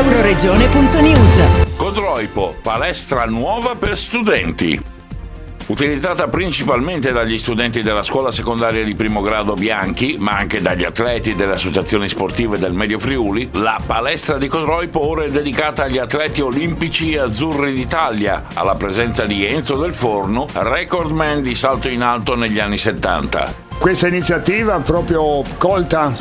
Euroregione.news. Codroipo, palestra nuova per studenti. Utilizzata principalmente dagli studenti della scuola secondaria di primo grado Bianchi, ma anche dagli atleti delle associazioni sportive del Medio Friuli, la palestra di Codroipo ora è dedicata agli atleti olimpici e azzurri d'Italia, alla presenza di Enzo Del Forno, recordman di salto in alto negli anni 70. Questa iniziativa, proprio colta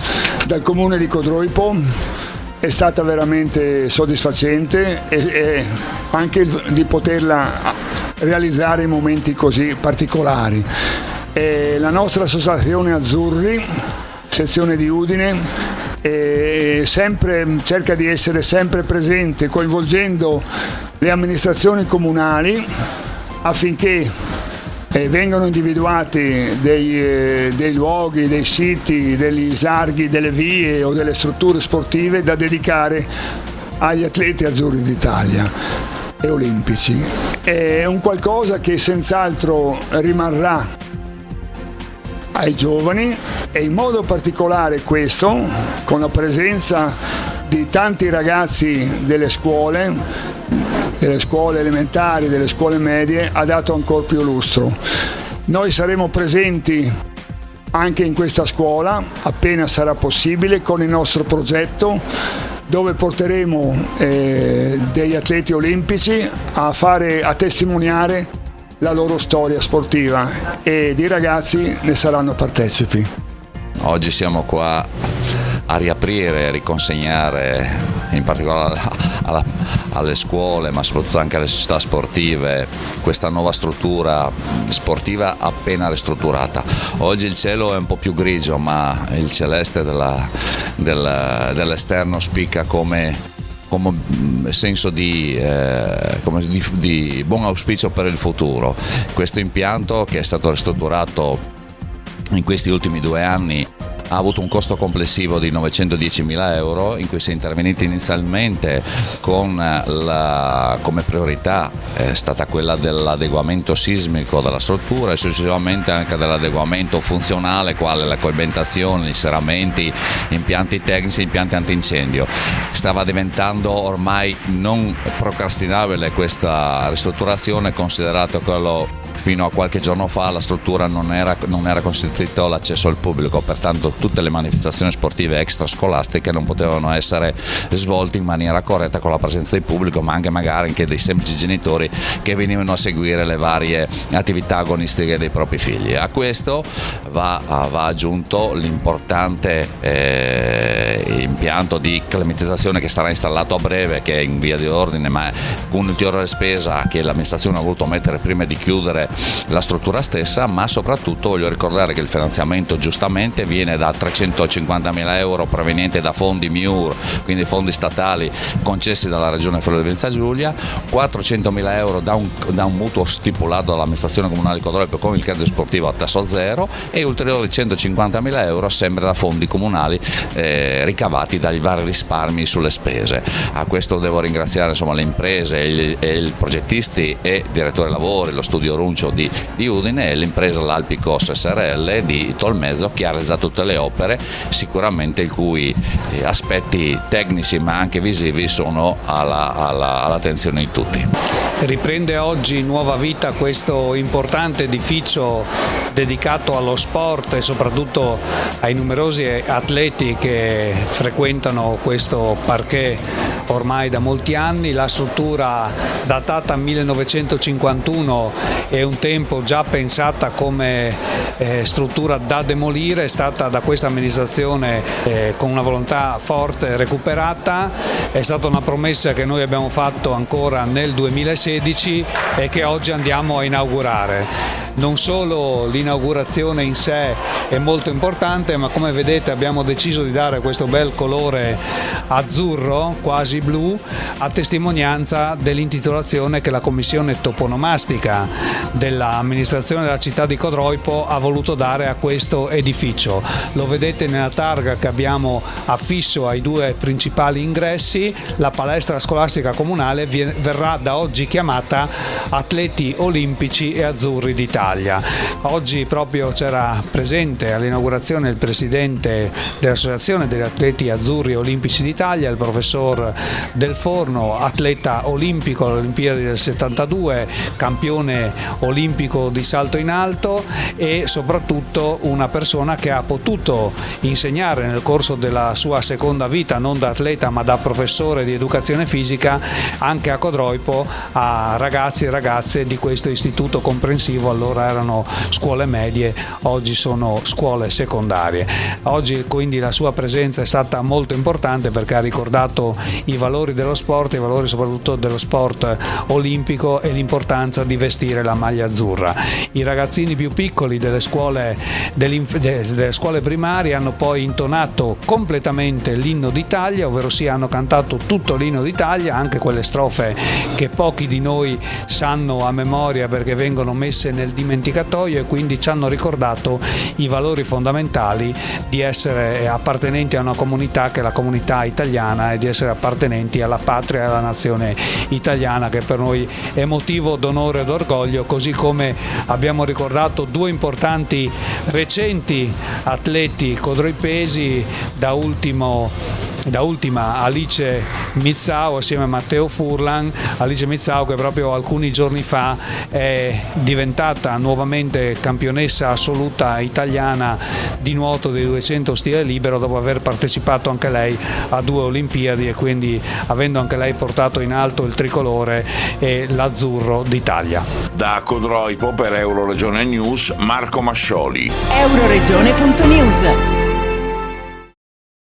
dal comune di Codroipo, è stata veramente soddisfacente e anche di poterla realizzare in momenti così particolari. La nostra associazione Azzurri, sezione di Udine, cerca di essere sempre presente, coinvolgendo le amministrazioni comunali affinché vengono individuati dei luoghi, dei siti, degli slarghi, delle vie o delle strutture sportive da dedicare agli atleti azzurri d'Italia e olimpici. È un qualcosa che senz'altro rimarrà ai giovani, e in modo particolare questo, con la presenza di tanti ragazzi delle scuole elementari, delle scuole medie, ha dato ancora più lustro. Noi saremo presenti anche in questa scuola appena sarà possibile con il nostro progetto, dove porteremo degli atleti olimpici a testimoniare la loro storia sportiva, e i ragazzi ne saranno partecipi. Oggi siamo qua a riaprire e riconsegnare in particolare alle scuole, ma soprattutto anche alle società sportive, questa nuova struttura sportiva appena ristrutturata. Oggi il cielo è un po' più grigio, ma il celeste dell'esterno spicca come senso di buon auspicio per il futuro. Questo impianto, che è stato ristrutturato in questi ultimi 2 anni, ha avuto un costo complessivo di 910.000 euro, in cui si è intervenuti inizialmente come priorità è stata quella dell'adeguamento sismico della struttura e successivamente anche dell'adeguamento funzionale, quale la coibentazione, i serramenti, impianti tecnici, impianti antincendio. Stava diventando ormai non procrastinabile questa ristrutturazione, considerato quello fino a qualche giorno fa la struttura non era consentito l'accesso al pubblico, pertanto tutte le manifestazioni sportive extrascolastiche non potevano essere svolte in maniera corretta con la presenza del pubblico, ma anche dei semplici genitori che venivano a seguire le varie attività agonistiche dei propri figli. A questo va aggiunto l'importante impianto di climatizzazione che sarà installato a breve, che è in via di ordine, ma con un'ulteriore spesa che l'amministrazione ha voluto mettere prima di chiudere la struttura stessa. Ma soprattutto voglio ricordare che il finanziamento giustamente viene da 350.000 euro provenienti da fondi MIUR, quindi fondi statali concessi dalla Regione Friuli Venezia Giulia, 400.000 euro da un mutuo stipulato dall'amministrazione comunale di Codroipo con il credito sportivo a tasso zero, e ulteriori 150.000 euro sempre da fondi comunali ricavati dagli vari risparmi sulle spese. A questo devo ringraziare le imprese e i progettisti e direttore lavori, lo studio Runcio di Udine, e l'impresa l'Alpicos SRL di Tolmezzo, che ha realizzato tutte le opere, sicuramente i cui aspetti tecnici ma anche visivi sono all'attenzione di tutti. Riprende oggi nuova vita questo importante edificio dedicato allo sport e soprattutto ai numerosi atleti che frequentano questo parquet ormai da molti anni. La struttura, datata 1951, è un tempo già pensata come struttura da demolire, è stata da questa amministrazione con una volontà forte recuperata. È stata una promessa che noi abbiamo fatto ancora nel 2016 e che oggi andiamo a inaugurare. Non solo l'inaugurazione in sé è molto importante, ma come vedete abbiamo deciso di dare questo bel colore azzurro, quasi blu, a testimonianza dell'intitolazione che la commissione toponomastica dell'amministrazione della città di Codroipo ha voluto dare a questo edificio. Lo vedete nella targa che abbiamo affisso ai 2 principali ingressi. La palestra scolastica comunale verrà da oggi chiamata Atleti Olimpici e Azzurri d'Italia. d'Italia. Oggi proprio c'era presente all'inaugurazione il presidente dell'Associazione degli Atleti Azzurri Olimpici d'Italia, il professor Del Forno, atleta olimpico alle Olimpiadi del 72, campione olimpico di salto in alto e soprattutto una persona che ha potuto insegnare nel corso della sua seconda vita, non da atleta ma da professore di educazione fisica, anche a Codroipo a ragazzi e ragazze di questo istituto comprensivo. Allora erano scuole medie, oggi sono scuole secondarie. Oggi quindi la sua presenza è stata molto importante perché ha ricordato i valori dello sport, i valori soprattutto dello sport olimpico e l'importanza di vestire la maglia azzurra. I ragazzini più piccoli delle scuole primarie hanno poi intonato completamente l'inno d'Italia, ovvero sia hanno cantato tutto l'inno d'Italia, anche quelle strofe che pochi di noi sanno a memoria perché vengono messe nel dimenticatoio, e quindi ci hanno ricordato i valori fondamentali di essere appartenenti a una comunità che è la comunità italiana e di essere appartenenti alla patria e alla nazione italiana, che per noi è motivo d'onore e d'orgoglio, così come abbiamo ricordato due importanti recenti atleti codroipesi, da ultima Alice Mizzao assieme a Matteo Furlan. Alice Mizzao che proprio alcuni giorni fa è diventata nuovamente campionessa assoluta italiana di nuoto dei 200 stile libero dopo aver partecipato anche lei a 2 Olimpiadi e quindi avendo anche lei portato in alto il tricolore e l'azzurro d'Italia. Da Codroipo per Euroregione News, Marco Mascioli. Euroregione.news